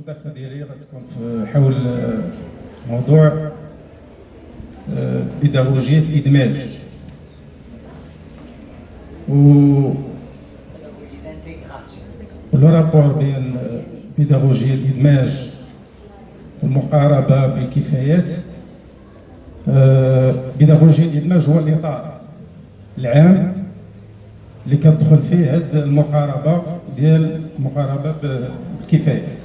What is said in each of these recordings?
المداخله ديالي غتكون حول موضوع بيداغوجيه الادماج ولو رابور بين بيداغوجيه الادماج والمقاربه بالكفايات. بيداغوجيه الادماج هو الاطار العام اللي كتدخل فيه هاد المقاربه ديال المقاربه بالكفايات.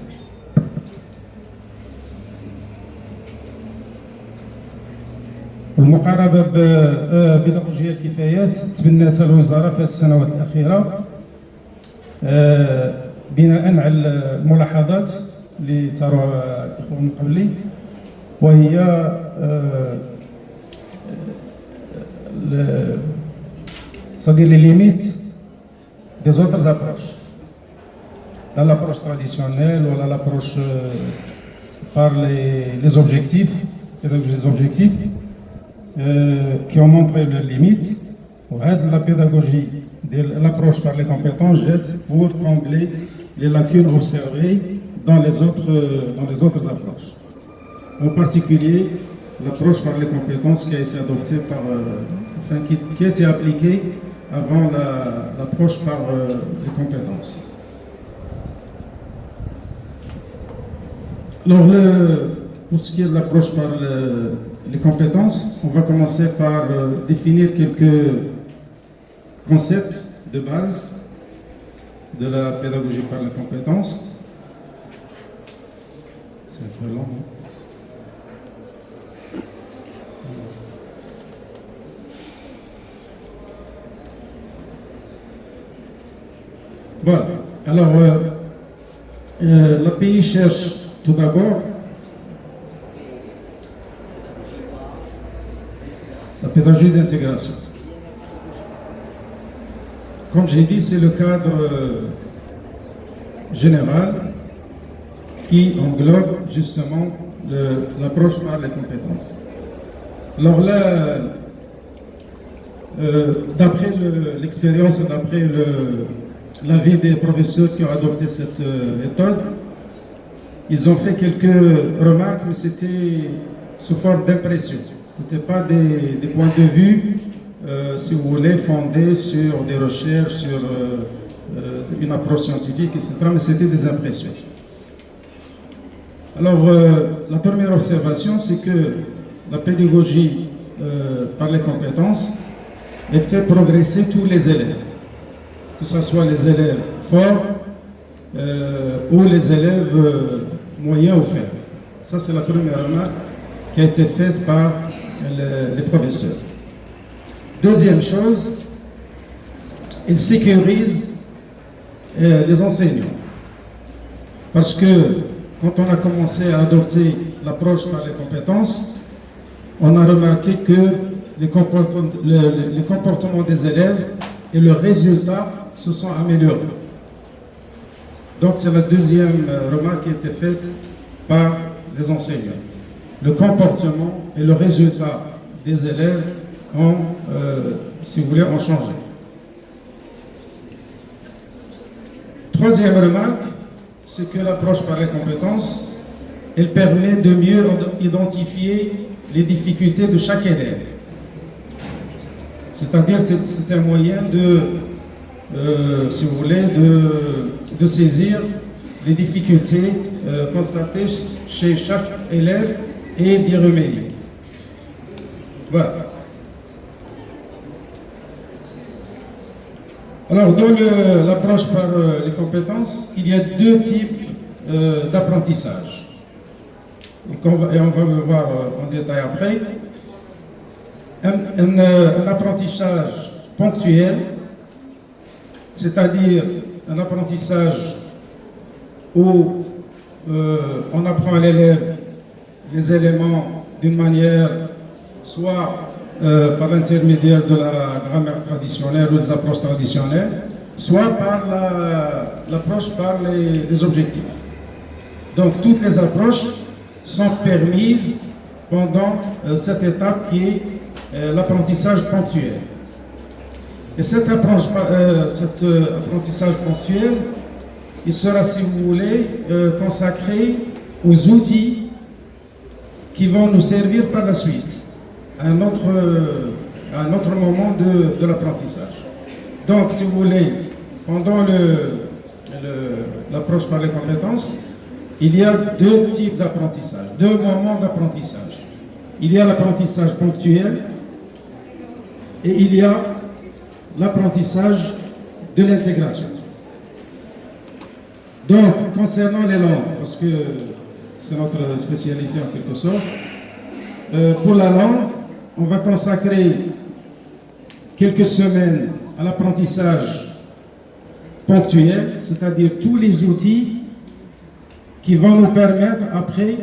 المقاربه ببيداغوجيه الكفايات تبناتها الوزاره في هذه السنوات الاخيره بناء على الملاحظات اللي تروها الاخوان من قبلي، وهي c'est-à-dire les limites des autres approches. Dans l'approche traditionnelle ou dans l'approche par les objectifs, qui ont montré leurs limites. La pédagogie de l'approche par les compétences jette pour combler les lacunes observées dans les autres approches. En particulier, l'approche par les compétences qui a été adoptée qui a été appliquée avant l'approche par les compétences. Alors, pour ce qui est de l'approche par les compétences, on va commencer par définir quelques concepts de base de la pédagogie par les compétences. C'est un peu long, hein? Voilà. Alors, l'API cherche tout d'abord la pédagogie d'intégration. Comme j'ai dit, c'est le cadre général qui englobe justement l'approche par les compétences. Alors là, d'après l'expérience et d'après l'avis des professeurs qui ont adopté cette méthode, ils ont fait quelques remarques, mais c'était sous forme d'impression. Ce n'était pas des points de vue, si vous voulez, fondés sur des recherches, sur une approche scientifique, etc., mais c'était des impressions. Alors, la première observation, c'est que la pédagogie par les compétences, elle fait progresser tous les élèves, que ce soit les élèves forts ou les élèves moyens ou faibles. Ça, c'est la première remarque qui a été faite par les professeurs. Deuxième chose, il sécurise les enseignants. Parce que quand on a commencé à adopter l'approche par les compétences, on a remarqué que les comportements des élèves et leurs résultats se sont améliorés. Donc c'est la deuxième remarque qui a été faite par les enseignants. Le comportement et le résultat des élèves ont, si vous voulez, ont changé. Troisième remarque, c'est que l'approche par les compétences, elle permet de mieux identifier les difficultés de chaque élève. C'est-à-dire que c'est un moyen si vous voulez, de saisir les difficultés constatées chez chaque élève et d'y remédier. Voilà. Alors, dans l'approche par les compétences, il y a deux types d'apprentissage. Et on va le voir en détail après. Un apprentissage ponctuel, c'est-à-dire un apprentissage où on apprend à l'élève les éléments d'une manière soit par l'intermédiaire de la grammaire traditionnelle ou des approches traditionnelles, soit par l'approche par les objectifs. Donc toutes les approches sont permises pendant cette étape qui est l'apprentissage ponctuel. Et cet apprentissage ponctuel, il sera, si vous voulez, consacré aux outils qui vont nous servir par la suite, à un autre moment de l'apprentissage. Donc, si vous voulez, pendant l'approche par les compétences, il y a deux types d'apprentissage, deux moments d'apprentissage. Il y a l'apprentissage ponctuel et il y a l'apprentissage de l'intégration. Donc, concernant les langues, parce que c'est notre spécialité en quelque sorte, pour la langue, on va consacrer quelques semaines à l'apprentissage ponctuel, c'est-à-dire tous les outils qui vont nous permettre après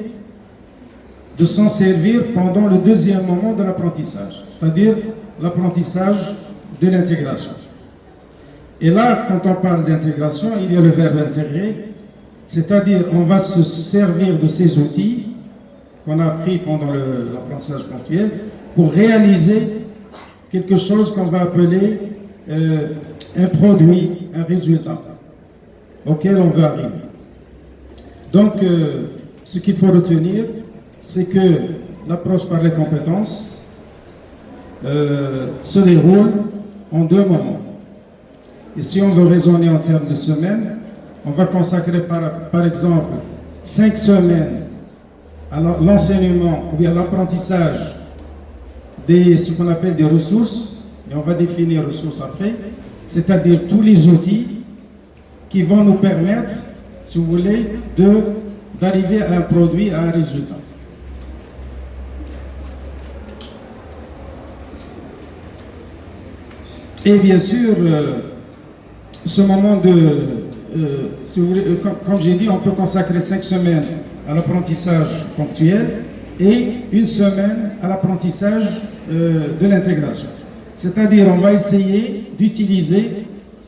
de s'en servir pendant le deuxième moment de l'apprentissage, c'est-à-dire l'apprentissage de l'intégration. Et là, quand on parle d'intégration, il y a le verbe intégrer, c'est-à-dire on va se servir de ces outils qu'on a appris pendant l'apprentissage ponctuel pour réaliser quelque chose qu'on va appeler un produit, un résultat auquel on veut arriver. Donc, ce qu'il faut retenir, c'est que l'approche par les compétences se déroule en deux moments. Et si on veut raisonner en termes de semaines, on va consacrer par exemple 5 semaines à l'enseignement ou à l'apprentissage ce qu'on appelle des ressources, et on va définir ressources après, c'est-à-dire tous les outils qui vont nous permettre, si vous voulez, d'arriver à un produit, à un résultat. Et bien sûr, ce moment si vous voulez, comme j'ai dit, on peut consacrer 5 semaines à l'apprentissage ponctuel et 1 semaine à l'apprentissage de l'intégration. C'est-à-dire, on va essayer d'utiliser,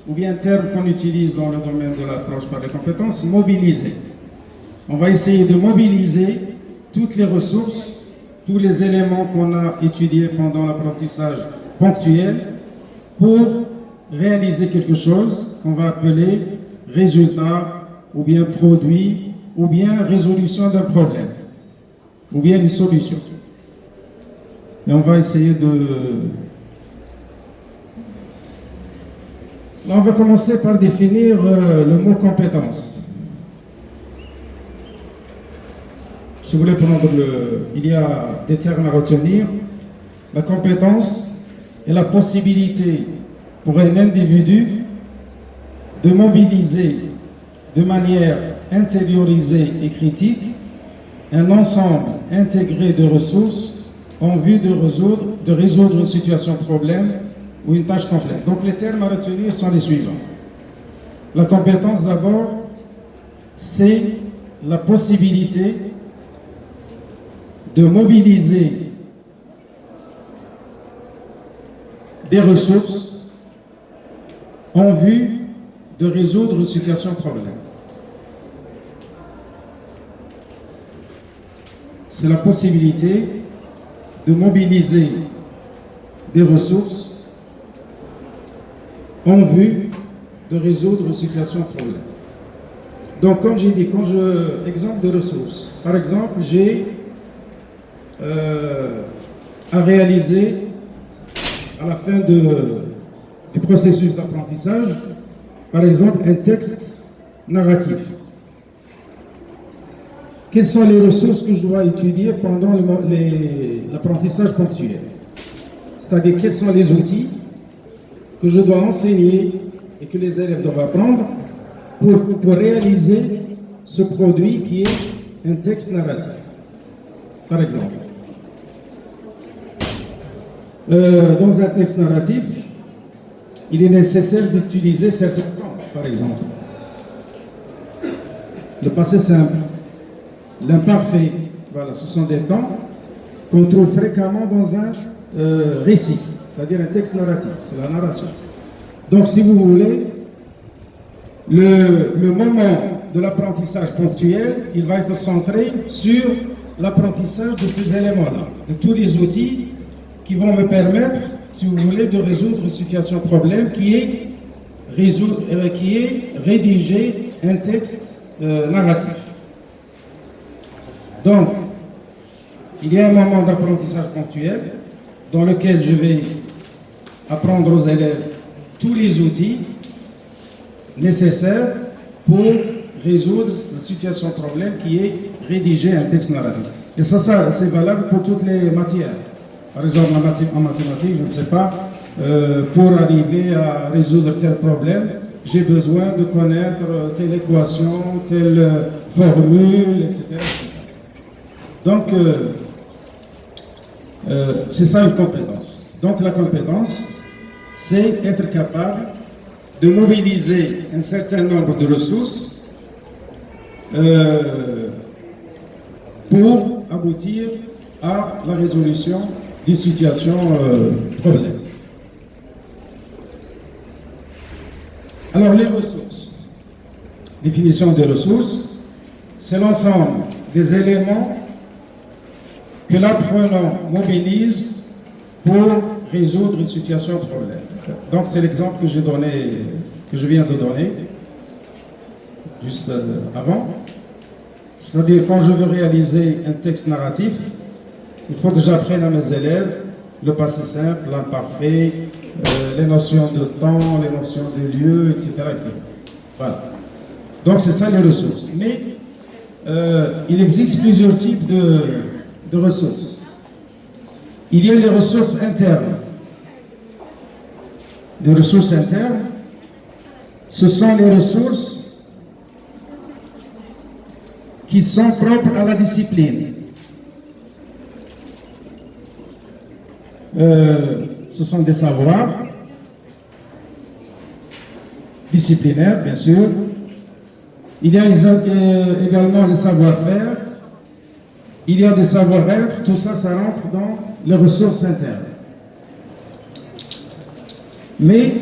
ou bien un terme qu'on utilise dans le domaine de l'approche par les compétences, mobiliser. On va essayer de mobiliser toutes les ressources, tous les éléments qu'on a étudiés pendant l'apprentissage ponctuel pour réaliser quelque chose qu'on va appeler résultat, ou bien produit, ou bien résolution d'un problème, ou bien une solution. Et on va essayer Là, on va commencer par définir le mot compétence. Si vous voulez prendre il y a des termes à retenir. La compétence est la possibilité pour un individu de mobiliser de manière intériorisée et critique un ensemble intégré de ressources en vue de résoudre une situation problème ou une tâche complexe. Donc les termes à retenir sont les suivants. La compétence d'abord, c'est la possibilité de mobiliser des ressources en vue de résoudre une situation problème. C'est la possibilité de mobiliser des ressources en vue de résoudre une situation problème. Donc, comme j'ai dit, exemple de ressources. Par exemple, j'ai à réaliser à la fin du processus d'apprentissage, par exemple, un texte narratif. Quelles sont les ressources que je dois étudier pendant l'apprentissage ponctuel? C'est-à-dire, quels sont les outils que je dois enseigner et que les élèves doivent apprendre pour réaliser ce produit qui est un texte narratif, par exemple. Dans un texte narratif, il est nécessaire d'utiliser certains temps, par exemple. Le passé simple, l'imparfait, voilà, ce sont des temps qu'on trouve fréquemment dans un récit, c'est-à-dire un texte narratif, c'est la narration. Donc, si vous voulez, le moment de l'apprentissage ponctuel, il va être centré sur l'apprentissage de ces éléments-là, de tous les outils qui vont me permettre, si vous voulez, de résoudre une situation problème qui est rédigée un texte narratif. Donc, il y a un moment d'apprentissage ponctuel dans lequel je vais apprendre aux élèves tous les outils nécessaires pour résoudre la situation problème qui est rédiger un texte narratif. Et ça c'est valable pour toutes les matières. Par exemple, en mathématiques, je ne sais pas, pour arriver à résoudre tel problème, j'ai besoin de connaître telle équation, telle formule, etc. Donc, c'est ça une compétence. Donc, la compétence, c'est être capable de mobiliser un certain nombre de ressources pour aboutir à la résolution des situations problèmes. Alors, les ressources. Définition des ressources, c'est l'ensemble des éléments que l'apprenant mobilise pour résoudre une situation problème. Donc, c'est l'exemple que je viens de donner, juste avant. C'est-à-dire, quand je veux réaliser un texte narratif, il faut que j'apprenne à mes élèves le passé simple, l'imparfait, les notions de temps, les notions de lieu, etc. etc. Voilà. Donc, c'est ça les ressources. Mais il existe plusieurs types de ressources. Il y a les ressources internes. Les ressources internes, ce sont les ressources qui sont propres à la discipline. Ce sont des savoirs disciplinaires, bien sûr. Il y a également les savoir-faire. Il y a des savoir-être. Tout ça, ça rentre dans les ressources internes. Mais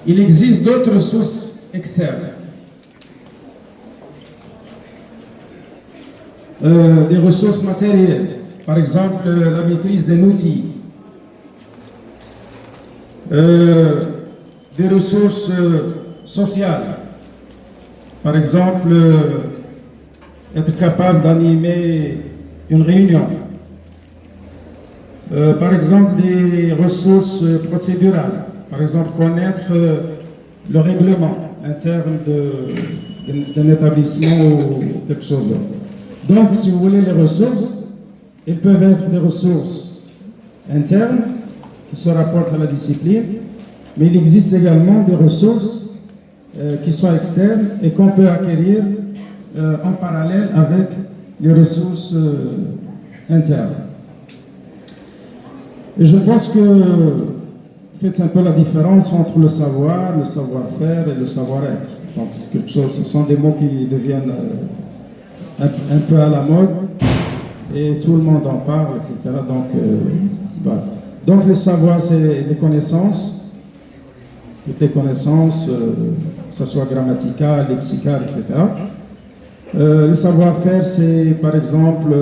il existe d'autres ressources externes. Des ressources matérielles. Par exemple, la maîtrise d'un outil. Des ressources sociales. Par exemple, être capable d'animer une réunion. Par exemple, des ressources procédurales. Par exemple, connaître le règlement interne d'un établissement ou quelque chose d'autre. Donc, si vous voulez, les ressources, elles peuvent être des ressources internes qui se rapportent à la discipline, mais il existe également des ressources qui sont externes et qu'on peut acquérir en parallèle avec les ressources internes. Et je pense que vous faites un peu la différence entre le savoir, le savoir-faire et le savoir-être. Donc c'est quelque chose, ce sont des mots qui deviennent un peu à la mode et tout le monde en parle, etc. Donc, voilà. Donc le savoir, c'est les connaissances, toutes les connaissances, que ce soit grammaticales, lexicales, etc. Le savoir-faire, c'est par exemple,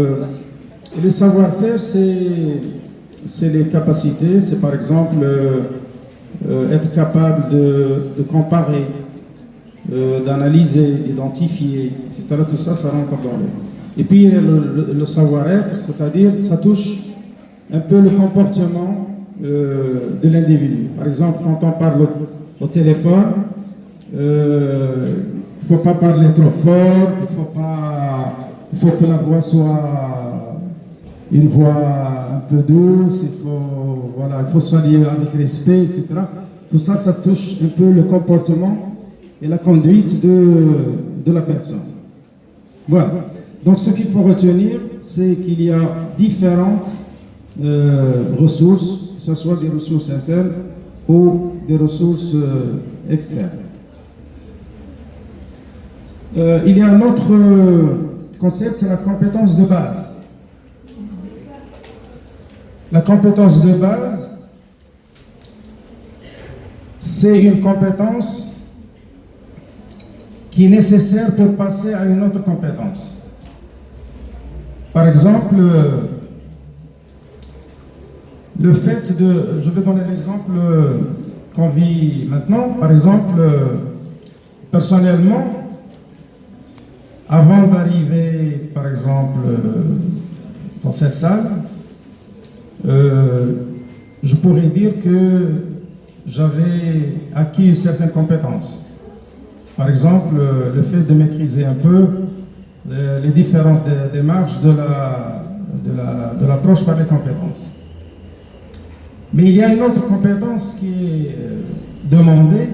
les savoir-faire, c'est les capacités, c'est par exemple être capable de comparer, d'analyser, d'identifier, etc. Tout ça, ça rentre dans le. Et puis le savoir-être, c'est-à-dire, ça touche un peu le comportement de l'individu. Par exemple, quand on parle au téléphone, il ne faut pas parler trop fort, il faut que la voix soit une voix un peu douce, il faut saluer avec respect, etc. Tout ça, ça touche un peu le comportement et la conduite de la personne. Voilà. Donc ce qu'il faut retenir, c'est qu'il y a différentes ressources, que ce soit des ressources internes ou des ressources externes. Il y a un autre concept, c'est la compétence de base. La compétence de base, c'est une compétence qui est nécessaire pour passer à une autre compétence. Par exemple, le fait de... Je vais donner l'exemple qu'on vit maintenant. Par exemple, personnellement, avant d'arriver, par exemple, dans cette salle, je pourrais dire que j'avais acquis certaines compétences. Par exemple, le fait de maîtriser un peu les différentes démarches de l'approche par les compétences. Mais il y a une autre compétence qui est demandée,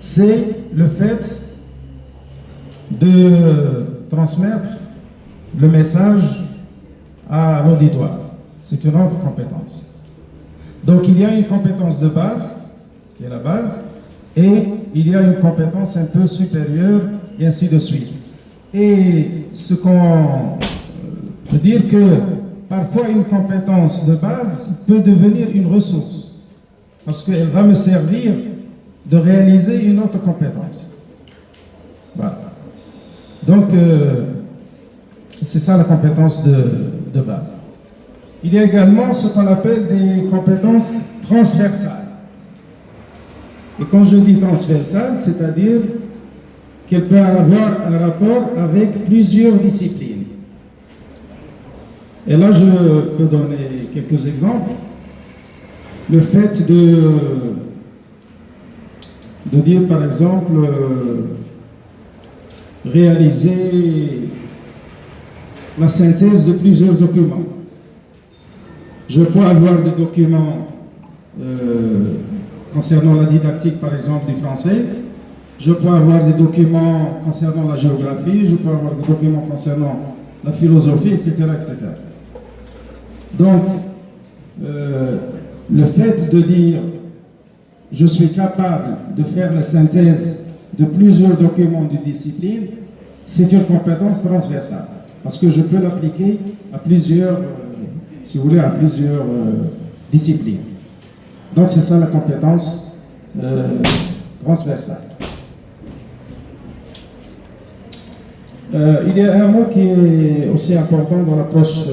c'est le fait de transmettre le message à l'auditoire. C'est une autre compétence. Donc il y a une compétence de base, qui est la base, et il y a une compétence un peu supérieure, et ainsi de suite. Et ce qu'on peut dire que parfois une compétence de base peut devenir une ressource, parce qu'elle va me servir de réaliser une autre compétence. Voilà. Donc, c'est ça la compétence de base. Il y a également ce qu'on appelle des compétences transversales. Et quand je dis transversale, c'est-à-dire qu'elle peut avoir un rapport avec plusieurs disciplines. Et là, je peux donner quelques exemples. Le fait de dire, par exemple, réaliser la synthèse de plusieurs documents. Je peux avoir des documents concernant la didactique, par exemple, du français. Je peux avoir des documents concernant la géographie. Je peux avoir des documents concernant la philosophie, etc., etc. Donc, le fait de dire je suis capable de faire la synthèse de plusieurs documents de discipline, c'est une compétence transversale, parce que je peux l'appliquer à plusieurs, si vous voulez, à plusieurs disciplines. Donc c'est ça la compétence transversale. Il y a un mot qui est aussi important dans l'approche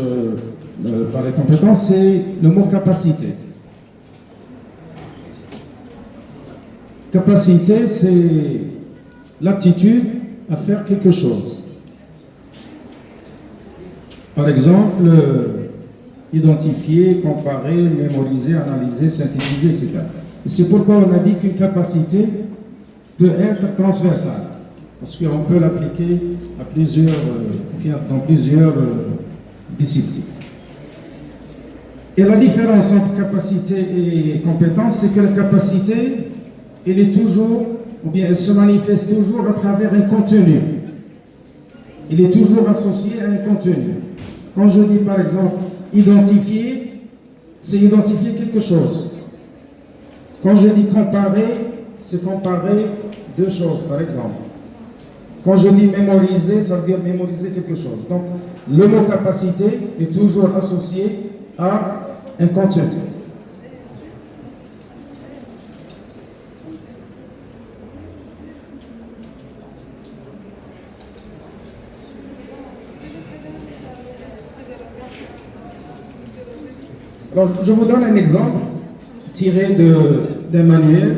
par les compétences, c'est le mot capacité. Capacité, c'est l'aptitude à faire quelque chose. Par exemple, identifier, comparer, mémoriser, analyser, synthétiser, etc. Et c'est pourquoi on a dit qu'une capacité peut être transversale, parce qu'on peut l'appliquer à dans plusieurs disciplines. Et la différence entre capacité et compétence, c'est que la capacité, elle est toujours, ou bien elle se manifeste toujours à travers un contenu. Il est toujours associé à un contenu. Quand je dis par exemple identifier, c'est identifier quelque chose. Quand je dis comparer, c'est comparer deux choses, par exemple. Quand je dis mémoriser, ça veut dire mémoriser quelque chose. Donc, le mot capacité est toujours associé à un contenu. Alors, je vous donne un exemple tiré d'un manuel.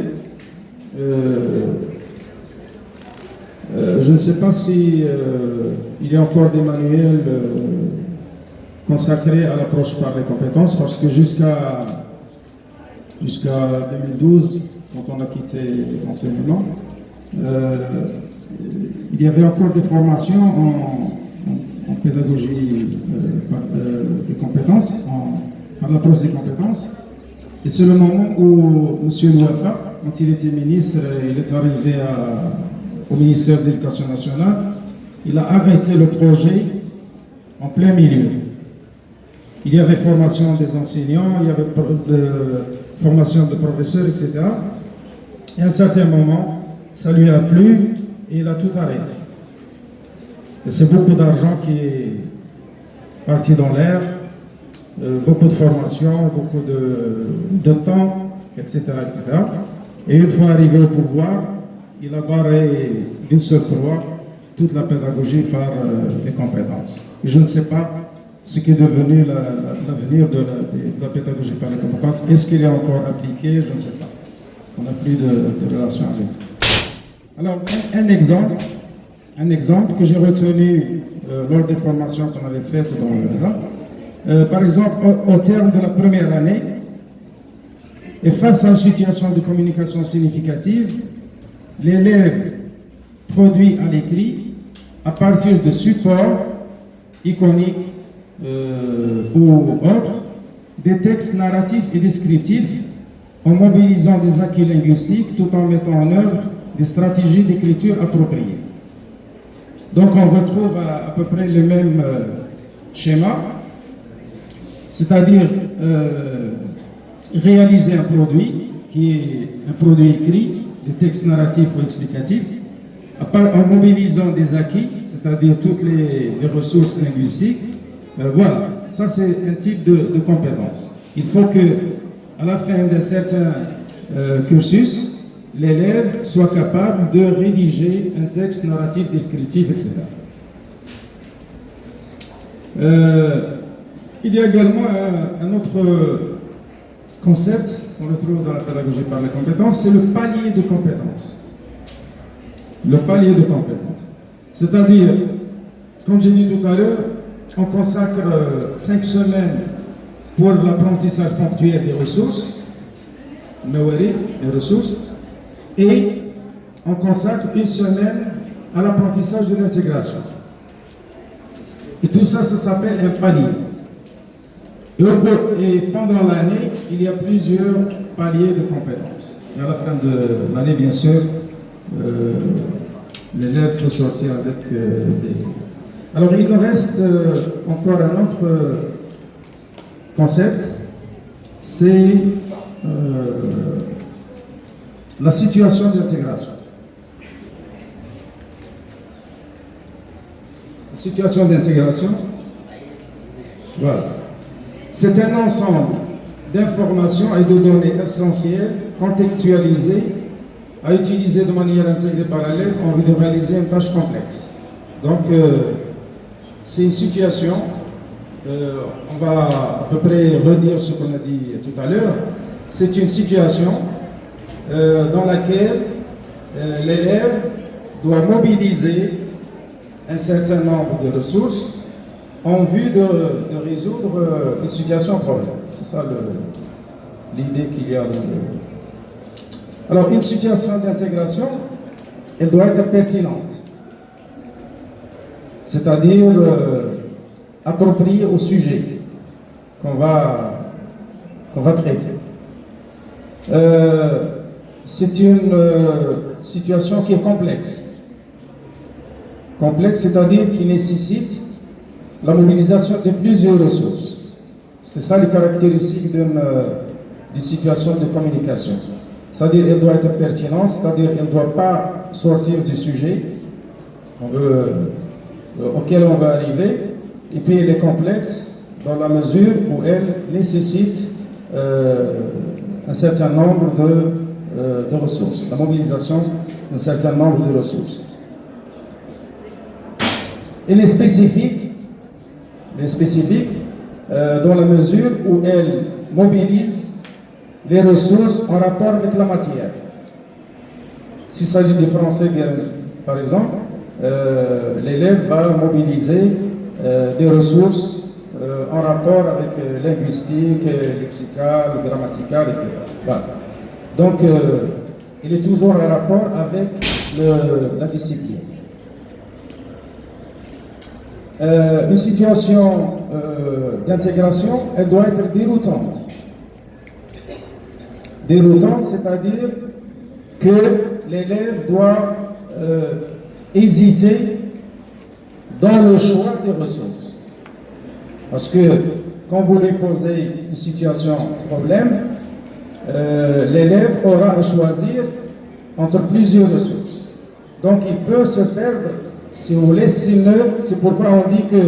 Je ne sais pas si il y a encore des manuels consacrés à l'approche par les compétences, parce que jusqu'à 2012, quand on a quitté l'enseignement, il y avait encore des formations en pédagogie des compétences, par l'approche des compétences. Et c'est le moment où M. Louafa, quand il était ministre, il est arrivé au ministère de l'Éducation nationale, il a arrêté le projet en plein milieu. Il y avait formation des enseignants, il y avait formation de professeurs, etc. Et à un certain moment, ça lui a plu et il a tout arrêté. Et c'est beaucoup d'argent qui est parti dans l'air, beaucoup de formation, beaucoup de temps, etc., etc. Et une fois arrivé au pouvoir, il a barré d'une seule fois toute la pédagogie par les compétences. Et je ne sais pas ce qui est devenu l'avenir de la pédagogie par les compétences. Est-ce qu'il est encore appliqué? Je ne sais pas. On n'a plus de relation avec ça. Alors, un exemple que j'ai retenu lors des formations qu'on avait faites dans le Nord. Par exemple, au terme de la première année, et face à une situation de communication significative, l'élève produit à l'écrit, à partir de supports iconiques ou autres, des textes narratifs et descriptifs en mobilisant des acquis linguistiques tout en mettant en œuvre des stratégies d'écriture appropriées. Donc on retrouve à peu près le même schéma, c'est-à-dire réaliser un produit qui est un produit écrit, des textes narratifs ou explicatifs, en mobilisant des acquis, c'est-à-dire toutes les ressources linguistiques. Voilà, ça c'est un type de compétence. Il faut que, à la fin d'un certain cursus, l'élève soit capable de rédiger un texte narratif, descriptif, etc. Il y a également un autre concept qu'on retrouve dans la pédagogie par les compétences, c'est le palier de compétences. Le palier de compétences. C'est-à-dire, comme j'ai dit tout à l'heure, on consacre 5 semaines pour l'apprentissage ponctuel des ressources, les ressources, et on consacre 1 semaine à l'apprentissage de l'intégration. Et tout ça, ça s'appelle un palier. Et pendant l'année, il y a plusieurs paliers de compétences. Et à la fin de l'année, bien sûr, l'élève peut sortir avec des... Alors, il nous reste encore un autre concept, c'est la situation d'intégration. La situation d'intégration, voilà. C'est un ensemble d'informations et de données essentielles, contextualisées, à utiliser de manière intégrée par l'élève en vue de réaliser une tâche complexe. Donc, c'est une situation, on va à peu près redire ce qu'on a dit tout à l'heure, c'est une situation dans laquelle l'élève doit mobiliser un certain nombre de ressources en vue de résoudre une situation problème. C'est ça l'idée qu'il y a. Alors, une situation d'intégration, elle doit être pertinente, c'est-à-dire appropriée au sujet qu'on va traiter. C'est une situation qui est complexe. Complexe, c'est-à-dire qui nécessite la mobilisation de plusieurs ressources. C'est ça les caractéristiques d'une situation de communication. C'est-à-dire qu'elle doit être pertinente, c'est-à-dire qu'elle ne doit pas sortir du sujet auquel on va arriver, et puis elle est complexe dans la mesure où elle nécessite un certain nombre de ressources, la mobilisation d'un certain nombre de ressources. Elle est spécifique dans la mesure où elle mobilise les ressources en rapport avec la matière. S'il s'agit du français, par exemple, l'élève va mobiliser des ressources en rapport avec linguistique, lexical, grammatical, etc. Voilà. Donc, il est toujours en rapport avec la discipline. Une situation d'intégration, elle doit être déroutante. Déroutante, c'est-à-dire que l'élève doit hésiter dans le choix des ressources. Parce que quand vous lui posez une situation problème, l'élève aura à choisir entre plusieurs ressources. Donc il peut se perdre, si vous voulez, c'est pourquoi on dit que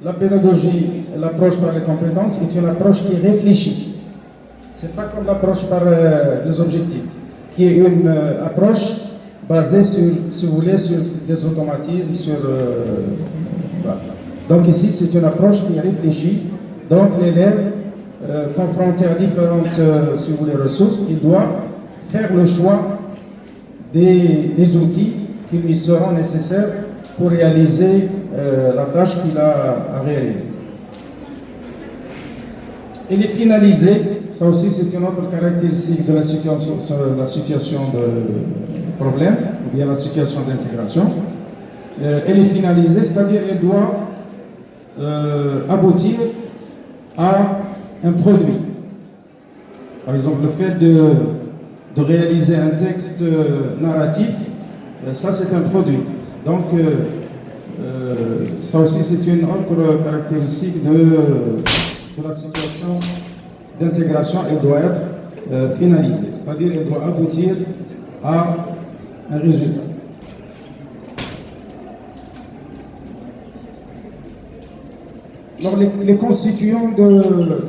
la pédagogie, l'approche par les compétences, est une approche qui est réfléchie. C'est pas comme l'approche par les objectifs, qui est une approche basée sur, si vous voulez, sur des automatismes, voilà. Donc ici, c'est une approche qui est réfléchie. Donc l'élève, confronté à différentes, si vous voulez, ressources, il doit faire le choix des outils qui lui seront nécessaires pour réaliser la tâche qu'il a à réaliser. Et les finaliser, ça aussi c'est une autre caractéristique de la situation de problème, ou bien la situation d'intégration. Elle est finalisée, c'est-à-dire elle doit aboutir à un produit. Par exemple, le fait de réaliser un texte narratif, ça c'est un produit. Donc, ça aussi c'est une autre caractéristique de la situation d'intégration. Elle doit être finalisée, c'est-à-dire elle doit aboutir à un résultat. Alors, les constituants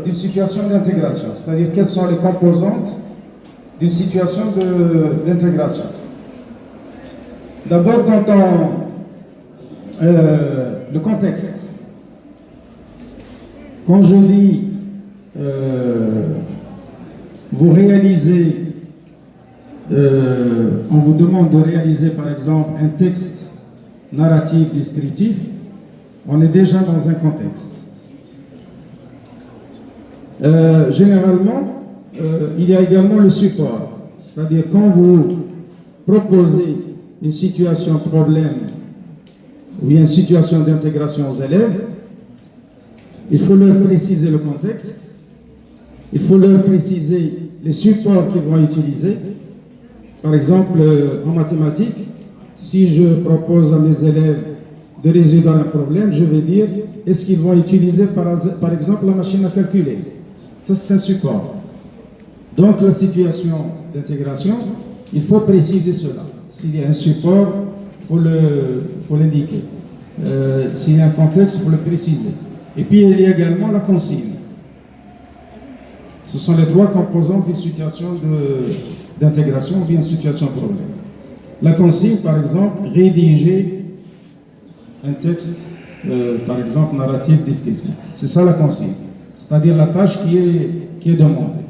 d'une situation d'intégration, c'est-à-dire quelles sont les composantes d'une situation d'intégration. D'abord, le contexte. Quand je dis vous réalisez, on vous demande de réaliser par exemple un texte narratif descriptif, on est déjà dans un contexte. Généralement, il y a également le support, c'est-à-dire quand vous proposez une situation problème ou une situation d'intégration aux élèves, il faut leur préciser le contexte, il faut leur préciser les supports qu'ils vont utiliser. Par exemple, en mathématiques, si je propose à mes élèves de résoudre un problème, je vais dire, est-ce qu'ils vont utiliser par exemple la machine à calculer? Ça, c'est un support. Donc, la situation d'intégration, il faut préciser cela. S'il y a un support, il faut l'indiquer. S'il y a un contexte, il faut le préciser. Et puis, il y a également la consigne. Ce sont les trois composantes d'une situation d'intégration ou bien une situation de problème. La consigne, par exemple, rédiger un texte, par exemple, narratif descriptif. C'est ça la consigne. C'est-à-dire la tâche qui est demandée.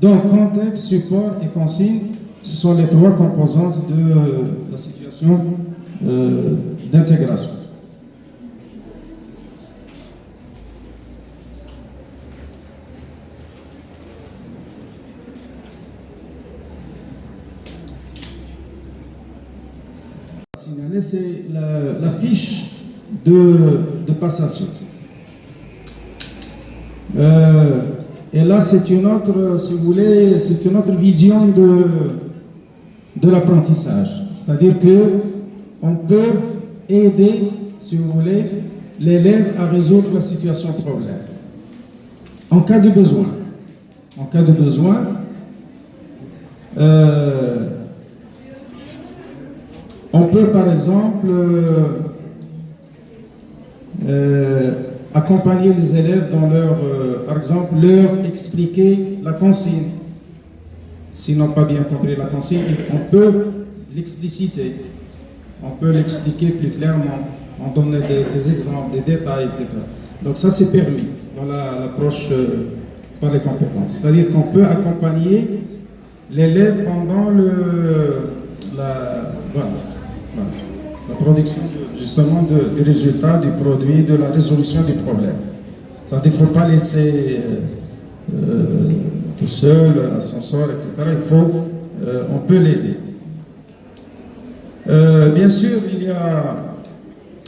Donc, contexte, support et consigne, ce sont les trois composantes de la situation d'intégration. C'est la fiche de passation. Et là, c'est une autre, si vous voulez, c'est une autre vision de l'apprentissage. C'est-à-dire que on peut aider, si vous voulez, l'élève à résoudre la situation de problème. En cas de besoin. En cas de besoin, on peut par exemple accompagner les élèves dans par exemple, leur expliquer la consigne. S'ils n'ont pas bien compris la consigne, on peut l'expliciter. On peut l'expliquer plus clairement, en donnant des exemples, des détails, etc. Donc ça, c'est permis dans l'approche par les compétences. C'est-à-dire qu'on peut accompagner l'élève pendant la production justement des résultats, du produit, de la résolution du problème. C'est-à-dire qu'il ne faut pas laisser tout seul, à son sort, etc. On peut l'aider. Bien sûr, il y a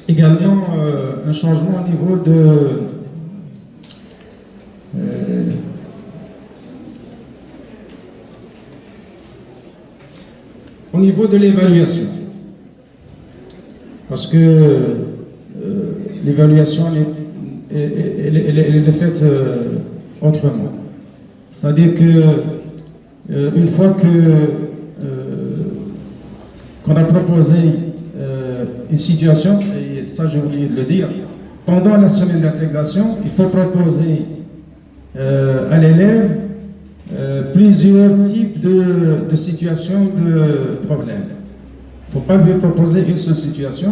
également un changement au niveau de l'évaluation. Parce que l'évaluation elle est faite autrement. C'est-à-dire que une fois qu'on a proposé une situation, et ça j'ai oublié de le dire, pendant la semaine d'intégration, il faut proposer à l'élève plusieurs types de situations de problèmes. Il ne faut pas lui proposer une seule situation,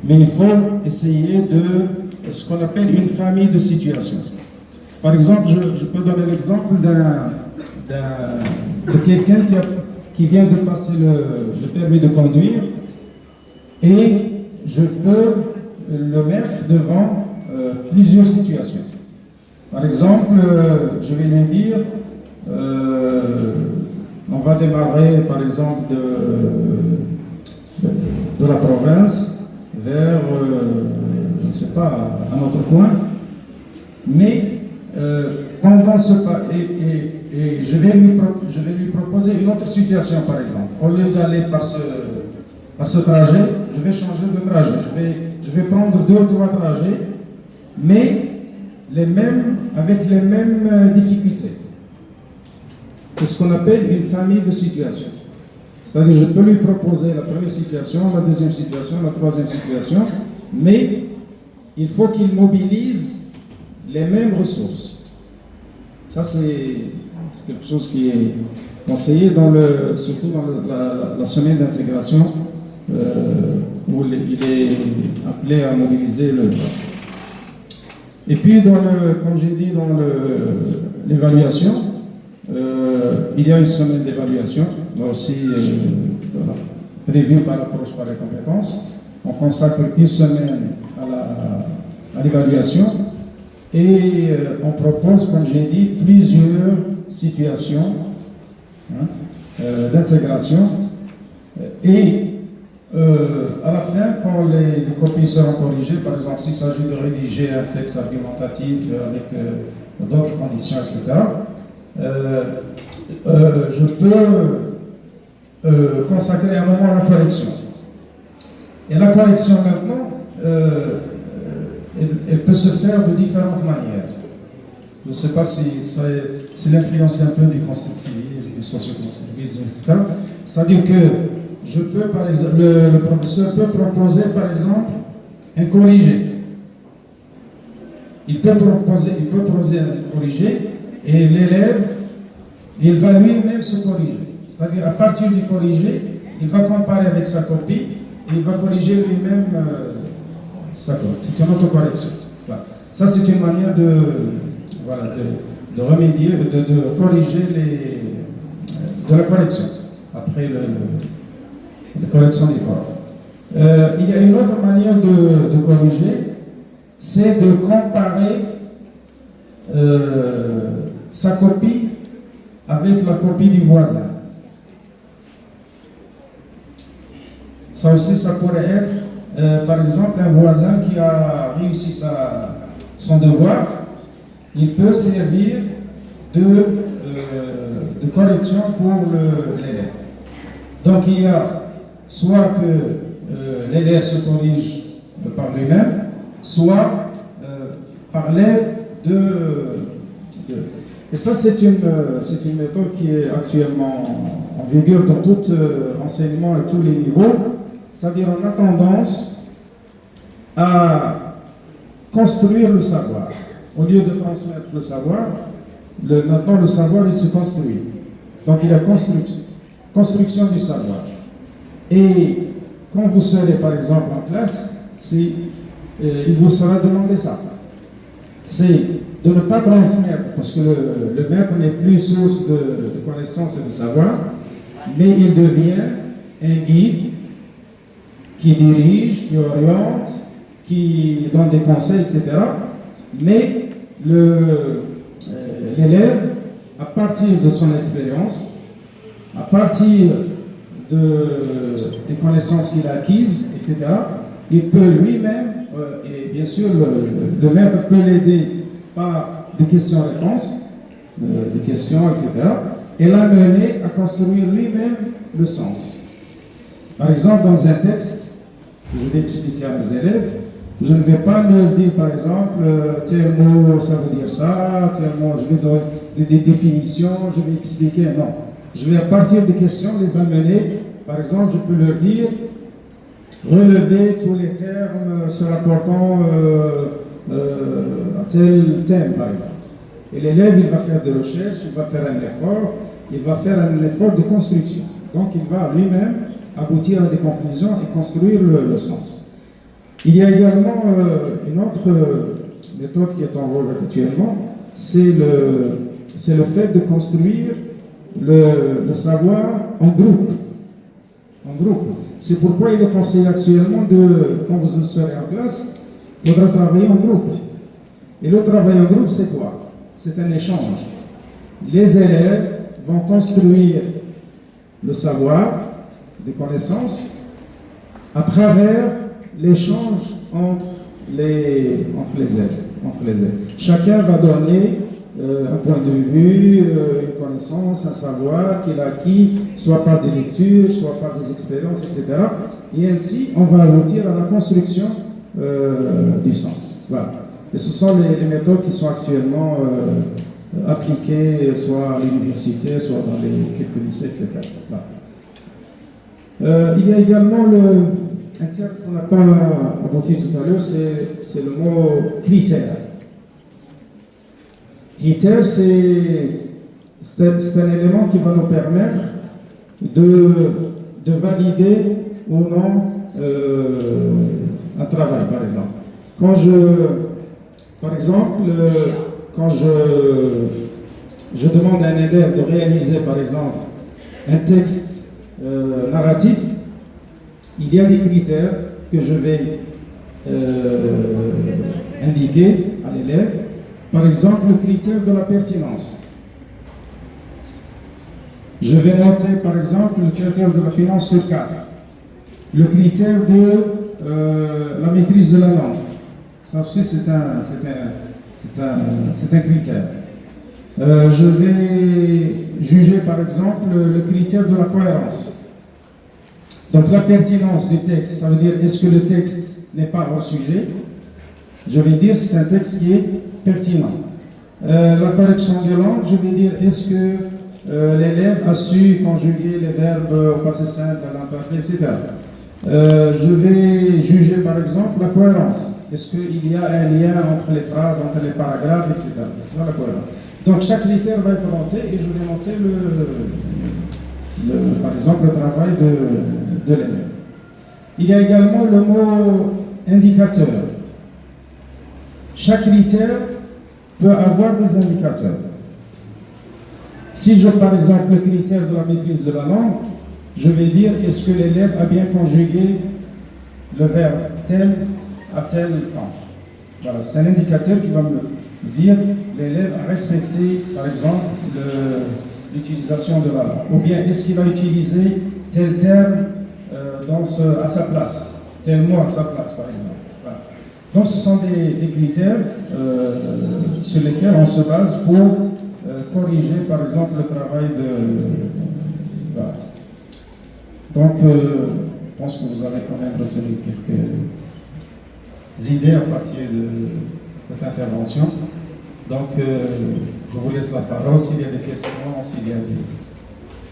mais il faut essayer de ce qu'on appelle une famille de situations. Par exemple, je peux donner l'exemple de quelqu'un qui vient de passer le permis de conduire et je peux le mettre devant plusieurs situations. Par exemple, je vais lui dire, on va démarrer par exemple de la province vers, je ne sais pas, un autre coin, mais pendant ce pas, et je vais lui proposer une autre situation par exemple. Au lieu d'aller par ce trajet, je vais changer de trajet. Je vais prendre 2 ou 3 trajets, mais avec les mêmes difficultés. C'est ce qu'on appelle une famille de situations. C'est-à-dire, je peux lui proposer la première situation, la deuxième situation, la troisième situation, mais il faut qu'il mobilise les mêmes ressources. Ça, c'est quelque chose qui est conseillé surtout dans la semaine d'intégration, où il est appelé à mobiliser le... Et puis, comme j'ai dit, dans l'évaluation, il y a une semaine d'évaluation, là aussi prévue par l'approche par les compétences. On consacre une semaine à l'évaluation et on propose, comme j'ai dit, plusieurs situations d'intégration. Et à la fin, quand les copies seront corrigées, par exemple, s'il s'agit de rédiger un texte argumentatif avec d'autres conditions, etc., je peux consacrer un moment à la correction. Et la correction maintenant, elle peut se faire de différentes manières. Je ne sais pas si l'influence un peu du constructivisme, du socioconstructivisme, etc. C'est-à-dire que par exemple, le professeur peut proposer, par exemple, un corrigé. Il peut proposer un corrigé et l'élève, il va lui-même se corriger. C'est-à-dire, à partir du corrigé, il va comparer avec sa copie et il va corriger lui-même sa copie. C'est une autocorrection. Voilà. Ça, c'est une manière de remédier, de corriger de la correction après la correction des corps. Il y a une autre manière de corriger, c'est de comparer sa copie avec la copie du voisin. Ça aussi, ça pourrait être, par exemple, un voisin qui a réussi son devoir, il peut servir de correction pour l'élève. Donc, il y a soit que l'élève se corrige par lui-même, soit par l'aide Et ça, c'est une méthode qui est actuellement en vigueur dans tout enseignement à tous les niveaux. C'est-à-dire, on a tendance à construire le savoir. Au lieu de transmettre le savoir, maintenant le savoir, il se construit. Donc, il y a construction du savoir. Et quand vous serez, par exemple, en classe, il vous sera demandé ça. C'est de ne pas transmettre, parce que le maître n'est plus source de connaissances et de savoir, mais il devient un guide qui dirige, qui oriente, qui donne des conseils, etc. Mais l'élève, à partir de son expérience, à partir des connaissances qu'il a acquises, etc., il peut lui-même, et bien sûr le maître peut l'aider par des questions-réponses, des questions, etc., et l'amener à construire lui-même le sens. Par exemple, dans un texte, que je vais expliquer à mes élèves, je ne vais pas leur dire, par exemple, tel mot, ça veut dire ça, tel mot, je vais donner des définitions, je vais expliquer, non. Je vais, à partir des questions, les amener. Par exemple, je peux leur dire, relever tous les termes se rapportant à tel thème, par exemple. Et l'élève, il va faire des recherches, il va faire un effort de construction. Donc, il va lui-même aboutir à des conclusions et construire le sens. Il y a également une autre méthode qui est en vogue actuellement, c'est le fait de construire le savoir en groupe. En groupe. C'est pourquoi il est conseillé actuellement quand vous serez en classe, il faudra travailler en groupe. Et le travail en groupe, c'est quoi? C'est un échange. Les élèves vont construire le savoir, des connaissances, à travers l'échange entre les élèves. Chacun va donner un point de vue, une connaissance, un savoir qu'il a acquis, soit par des lectures, soit par des expériences, etc. Et ainsi, on va aboutir à la construction du sens. Voilà. Et ce sont les méthodes qui sont actuellement appliquées, soit à l'université, soit dans quelques lycées, etc. Voilà. Il y a également un terme qu'on n'a pas abordé tout à l'heure, c'est le mot critère. Critère, c'est un élément qui va nous permettre de valider ou non un travail, par exemple. Quand je demande à un élève de réaliser, par exemple, un texte narratif, il y a des critères que je vais indiquer à l'élève. Par exemple, le critère de la pertinence. Je vais noter, par exemple, le critère de la finance sur 4. Le critère de la maîtrise de la langue. Ça aussi, c'est un critère. Je vais juger, par exemple, le critère de la cohérence. Donc, la pertinence du texte, ça veut dire, est-ce que le texte n'est pas hors sujet? Je vais dire, c'est un texte qui est pertinent. La correction des langues, je vais dire, est-ce que l'élève a su conjuguer les verbes au passé simple, à l'imparfait, etc. Je vais juger, par exemple, la cohérence. Est-ce qu'il y a un lien entre les phrases, entre les paragraphes, etc. C'est ça la cohérence. Donc, chaque critère va être monté et je vais monter, par exemple, le travail de l'élève. Il y a également le mot indicateur. Chaque critère peut avoir des indicateurs. Si je, par exemple, le critère de la maîtrise de la langue, je vais dire est-ce que l'élève a bien conjugué le verbe tel à tel temps. Voilà, c'est un indicateur qui va me dire l'élève a respecté, par exemple, l'utilisation de la langue. Ou bien est-ce qu'il va utiliser tel terme à sa place, tel mot à sa place, par exemple. Voilà. Donc ce sont des critères sur lesquels on se base pour corriger, par exemple, le travail voilà. Donc, je pense que vous avez quand même retenu quelques idées à partir de cette intervention. Donc, je vous laisse la parole s'il y a des questions, s'il y a des...